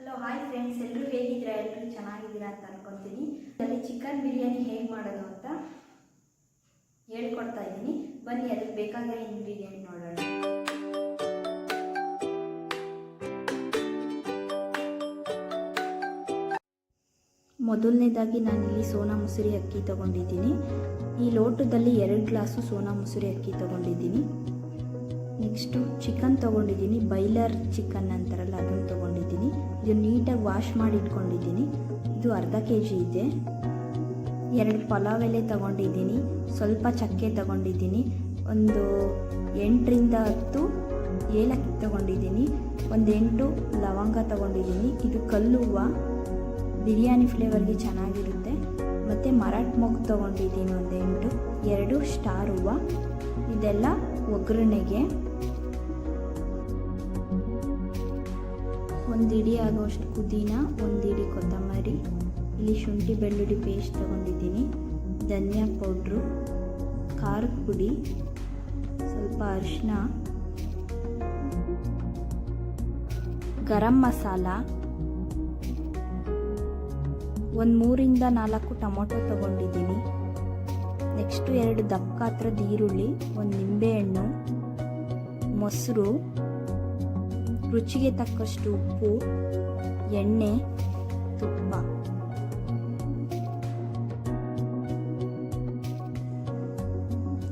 Hello hi friends, ಎಲ್ಲರೂ ಹೇಗಿದ್ದೀರಾ? ಎಲ್ಲರೂ ಚೆನ್ನಾಗಿದ್ದೀರಾ ಅಂತ ಅನ್ಕೊತೀನಿ. ಅಲ್ಲಿ ಚಿಕನ್ ಬಿರಿಯಾನಿ ಹೇಗೆ ಮಾಡೋದು ಅಂತ ಹೇಳ್ಕೊಡ್ತಾ ಇದ್ದೀನಿ. ಬನ್ನಿ, ಅದಕ್ಕೆ ಬೇಕಾಗಿರೋ ಇಂಗ್ರೀಡಿಯೆಂಟ್ ನೋಡೋಣ. ಮೊದಲನೇದಾಗಿ ನಾನಿಲ್ಲಿ ಸೋನಾ ಮಸೂರಿ ಅಕ್ಕಿ ತಗೊಂಡಿದ್ದೀನಿ. ಈ ಲೋಟದಲ್ಲಿ 2 ಗ್ಲಾಸು ಸೋನಾ ಮಸೂರಿ ಅಕ್ಕಿ ತಗೊಂಡಿದ್ದೀನಿ. ನೆಕ್ಸ್ಟು ಚಿಕನ್ ತೊಗೊಂಡಿದ್ದೀನಿ, ಬೈಲರ್ ಚಿಕನ್ ಅಂತಾರಲ್ಲ ಅದನ್ನು ತೊಗೊಂಡಿದ್ದೀನಿ. ಇದು ನೀಟಾಗಿ ವಾಶ್ ಮಾಡಿ ಇಟ್ಕೊಂಡಿದ್ದೀನಿ. ಇದು ಅರ್ಧ kg ಇದೆ. 2 ಪಲಾವ್ ಎಲೆ ತೊಗೊಂಡಿದ್ದೀನಿ, ಸ್ವಲ್ಪ ಚಕ್ಕೆ ತೊಗೊಂಡಿದ್ದೀನಿ, ಒಂದು 8ರಿಂದ 10 ಏಲಕ್ಕಿ ತೊಗೊಂಡಿದ್ದೀನಿ, ಒಂದು 8 ಲವಂಗ ತೊಗೊಂಡಿದ್ದೀನಿ. ಇದು ಕಲ್ಲು ಹೂವು, ಬಿರಿಯಾನಿ ಫ್ಲೇವರ್ಗೆ ಚೆನ್ನಾಗಿರುತ್ತೆ. ಮತ್ತು ಮರಾಠ ಮೊಗ್ಗು ತೊಗೊಂಡಿದ್ದೀನಿ ಒಂದು 8, 2 ಸ್ಟಾರ್ ಹೂವು. ಇದೆಲ್ಲ ಒಗ್ಗರಣೆಗೆ. ಒಂದು ಇಡಿ ಆಗೋಷ್ಟು ಪುದೀನ, ಒಂದು ಇಡಿ ಕೊತ್ತಂಬರಿ, ಇಲ್ಲಿ ಶುಂಠಿ ಬೆಳ್ಳುಳ್ಳಿ ಪೇಸ್ಟ್ ತೊಗೊಂಡಿದ್ದೀನಿ, ಧನಿಯಾ ಪೌಡ್ರು, ಖಾರದ ಪುಡಿ, ಸ್ವಲ್ಪ ಅರಿಶಿನ, ಗರಂ ಮಸಾಲ, ಒಂದು 3ರಿಂದ 4 ಟೊಮೊಟೊ ತೊಗೊಂಡಿದ್ದೀನಿ. ನೆಕ್ಸ್ಟು 2 ದಪ್ಪ ಗಾತ್ರದ ಈರುಳ್ಳಿ, ಒಂದು ನಿಂಬೆಹಣ್ಣು, ಮೊಸರು, ರುಚಿಗೆ ತಕ್ಕಷ್ಟು ಉಪ್ಪು, ಎಣ್ಣೆ, ತುಪ್ಪ.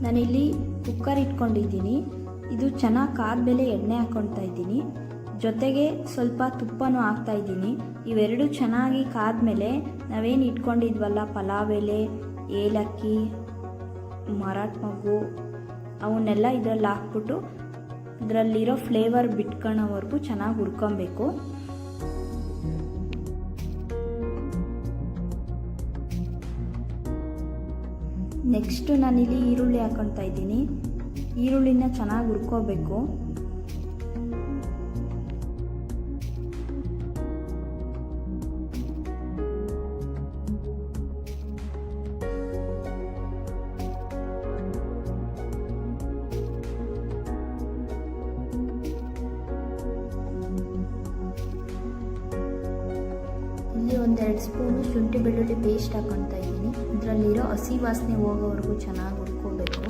ನಾನಿಲ್ಲಿ ಕುಕ್ಕರ್ ಇಟ್ಕೊಂಡಿದ್ದೀನಿ. ಇದು ಚೆನ್ನಾಗಿ ಕಾದ್ಮೇಲೆ ಎಣ್ಣೆ ಹಾಕ್ಕೊಳ್ತಾ ಇದ್ದೀನಿ. ಜೊತೆಗೆ ಸ್ವಲ್ಪ ತುಪ್ಪನೂ ಹಾಕ್ತಾಯಿದ್ದೀನಿ. ಇವೆರಡು ಚೆನ್ನಾಗಿ ಕಾದ್ಮೇಲೆ ನಾವೇನು ಇಟ್ಕೊಂಡಿದ್ವಲ್ಲ ಪಲಾವ್ ಎಲೆ, ಏಲಕ್ಕಿ, ಮರಾಠ ಮೊಗ್ಗು, ಅವನ್ನೆಲ್ಲ ಇದರಲ್ಲಿ ಹಾಕ್ಬಿಟ್ಟು ಇದರಲ್ಲಿರೋ ಫ್ಲೇವರ್ ಬಿಟ್ಕೊಳ್ಳೋವರೆಗೂ ಚೆನ್ನಾಗಿ ಹುರ್ಕೊಬೇಕು. ನೆಕ್ಸ್ಟು ನಾನಿಲ್ಲಿ ಈರುಳ್ಳಿ ಹಾಕ್ಕೊಳ್ತಾ ಇದ್ದೀನಿ. ಈರುಳ್ಳಿನ ಚೆನ್ನಾಗಿ ಹುರ್ಕೋಬೇಕು. ಇಲ್ಲಿ ಒಂದು 2 ಸ್ಪೂನು ಶುಂಠಿ ಬೆಳ್ಳುಳ್ಳಿ ಪೇಸ್ಟ್ ಹಾಕ್ಕೊಳ್ತಾ ಇದ್ದೀನಿ. ಇದರಲ್ಲಿರೋ ಹಸಿ ವಾಸನೆ ಹೋಗೋವರೆಗೂ ಚೆನ್ನಾಗಿ ಹುರ್ಕೋಬೇಕು.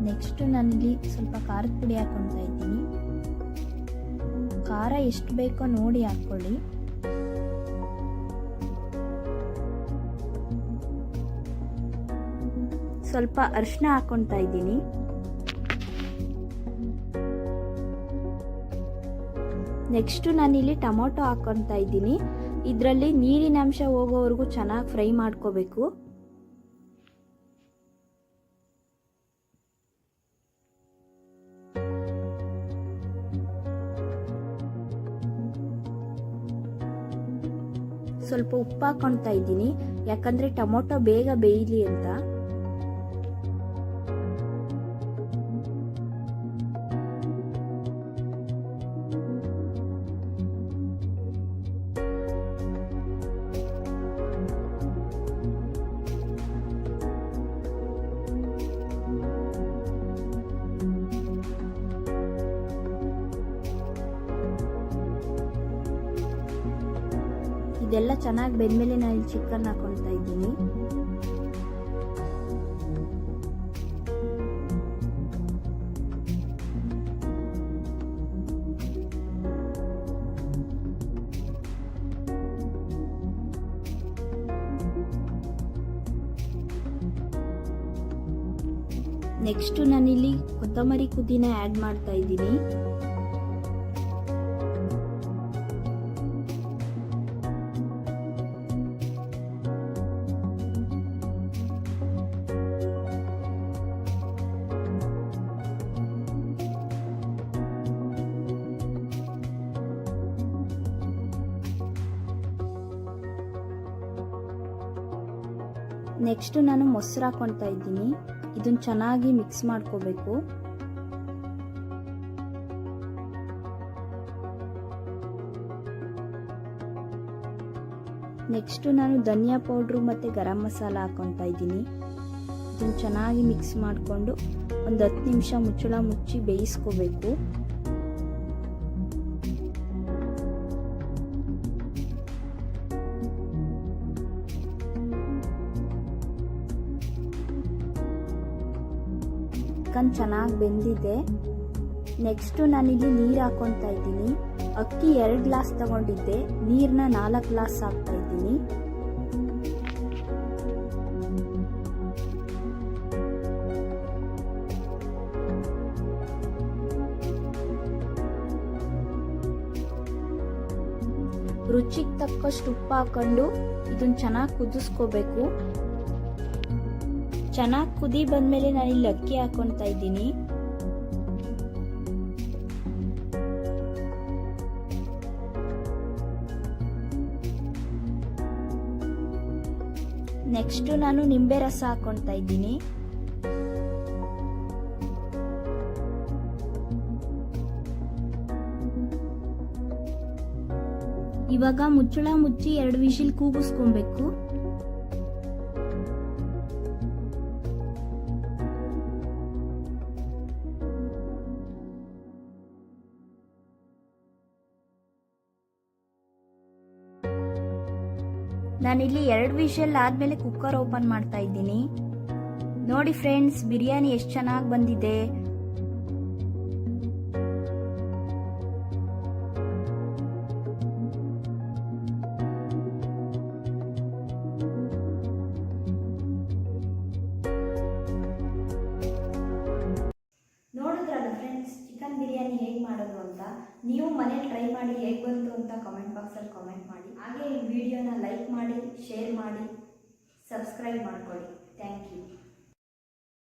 ನೆಕ್ಸ್ಟು ನಾನಿಲ್ಲಿ ಸ್ವಲ್ಪ ಖಾರದ ಪುಡಿ ಹಾಕ್ಕೊಳ್ತಾ ಇದ್ದೀನಿ. ಖಾರ ಎಷ್ಟು ಬೇಕೋ ನೋಡಿ ಹಾಕ್ಕೊಳ್ಳಿ. ಸ್ವಲ್ಪ ಅರಿಶಿನ ಹಾಕ್ಕೊಳ್ತಾ ಇದ್ದೀನಿ. ನೆಕ್ಸ್ಟು ನಾನಿಲ್ಲಿ ಟೊಮೊಟೊ ಹಾಕ್ಕೊಳ್ತಾ ಇದ್ದೀನಿ. ಇದರಲ್ಲಿ ನೀರಿನ ಅಂಶ ಹೋಗೋವರೆಗೂ ಚೆನ್ನಾಗಿ ಫ್ರೈ ಮಾಡ್ಕೋಬೇಕು. ಸ್ವಲ್ಪ ಉಪ್ಪು ಹಾಕ್ಕೊಳ್ತಾ ಇದ್ದೀನಿ, ಯಾಕಂದರೆ ಟೊಮೊಟೊ ಬೇಗ ಬೇಯಲಿ ಅಂತ. ಇದೆಲ್ಲ ಚೆನ್ನಾಗಿ ಬೆಂದ್ಮೇಲೆ ನಾನು ಚಿಕನ್ ಹಾಕೊಳ್ತಾ ಇದ್ದೀನಿ. ನೆಕ್ಸ್ಟು ನಾನಿಲ್ಲಿ ಕೊತ್ತಂಬರಿ ಪುದೀನ ಆ್ಯಡ್ ಮಾಡ್ತಾ ಇದ್ದೀನಿ. ನೆಕ್ಸ್ಟು ನಾನು ಮೊಸರು ಹಾಕ್ಕೊಳ್ತಾ ಇದ್ದೀನಿ. ಇದನ್ನು ಚೆನ್ನಾಗಿ ಮಿಕ್ಸ್ ಮಾಡ್ಕೋಬೇಕು. ನೆಕ್ಸ್ಟು ನಾನು ಧನಿಯಾ ಪೌಡ್ರು ಮತ್ತು ಗರಂ ಮಸಾಲ ಹಾಕ್ಕೊತಾ ಇದ್ದೀನಿ. ಇದನ್ನು ಚೆನ್ನಾಗಿ ಮಿಕ್ಸ್ ಮಾಡಿಕೊಂಡು ಒಂದು 10 ನಿಮಿಷ ಮುಚ್ಚಳ ಮುಚ್ಚಿ ಬೇಯಿಸ್ಕೋಬೇಕು. ಚಿಕನ್ ಚೆನ್ನಾಗಿ ಬೆಂದಿದೆ. ನೆಕ್ಸ್ಟು ನಾನಿಲ್ಲಿ ನೀರು ಹಾಕ್ಕೊತಾ ಇದ್ದೀನಿ. ಅಕ್ಕಿ 2 ಗ್ಲಾಸ್ ತಗೊಂಡಿದ್ದೆ, ನೀರನ್ನ 4 ಗ್ಲಾಸ್ ಹಾಕ್ತಾ ಇದ್ದೀನಿ. ರುಚಿಗೆ ತಕ್ಕಷ್ಟು ಉಪ್ಪು ಹಾಕೊಂಡು ಇದನ್ನ ಚೆನ್ನಾಗಿ ಕುದಿಸ್ಕೋಬೇಕು. ಚೆನ್ನಾಗಿ ಕುದಿ ಬಂದ್ಮೇಲೆ ನಾನಿಲ್ಲಿ ಅಕ್ಕಿ ಹಾಕೊತಾ ಇದ್ದೀನಿ. ನೆಕ್ಸ್ಟ್ ನಾನು ನಿಂಬೆ ರಸ ಹಾಕೊತಾ ಇದ್ದೀನಿ. ಇವಾಗ ಮುಚ್ಚಳ ಮುಚ್ಚಿ 2 ವಿಶಿಲ್ ಕೂಗಿಸ್ಕೊಬೇಕು. ನಾನಿಲ್ಲಿ 2 ವಿಶಲ್ ಆದ್ಮೇಲೆ ಕುಕ್ಕರ್ ಓಪನ್ ಮಾಡ್ತಾ ಇದ್ದೀನಿ. ನೋಡಿ ಫ್ರೆಂಡ್ಸ್, ಬಿರಿಯಾನಿ ಎಷ್ಟು ಚೆನ್ನಾಗಿ ಬಂದಿದೆ. ನೋಡಿದ್ರಲ್ಲ ಫ್ರೆಂಡ್ಸ್, ಚಿಕನ್ ಬಿರಿಯಾನಿ ಹೇಗೆ ಮಾಡೋದು ಅಂತ. ನೀವು ಮನೇಲಿ ಟ್ರೈ ಮಾಡಿ ಹೇಗೆ ಬಂತು ಅಂತ ಕಮೆಂಟ್ ಬಾಕ್ಸಲ್ಲಿ ಕಮೆಂಟ್ ಮಾಡಿ. ಹಾಗೆ ಈ ವಿಡಿಯೋನ ಲೈಕ್ ಮಾಡಿ, ಶೇರ್ ಮಾಡಿ, ಸಬ್ಸ್ಕ್ರೈಬ್ ಮಾಡ್ಕೊಳ್ಳಿ.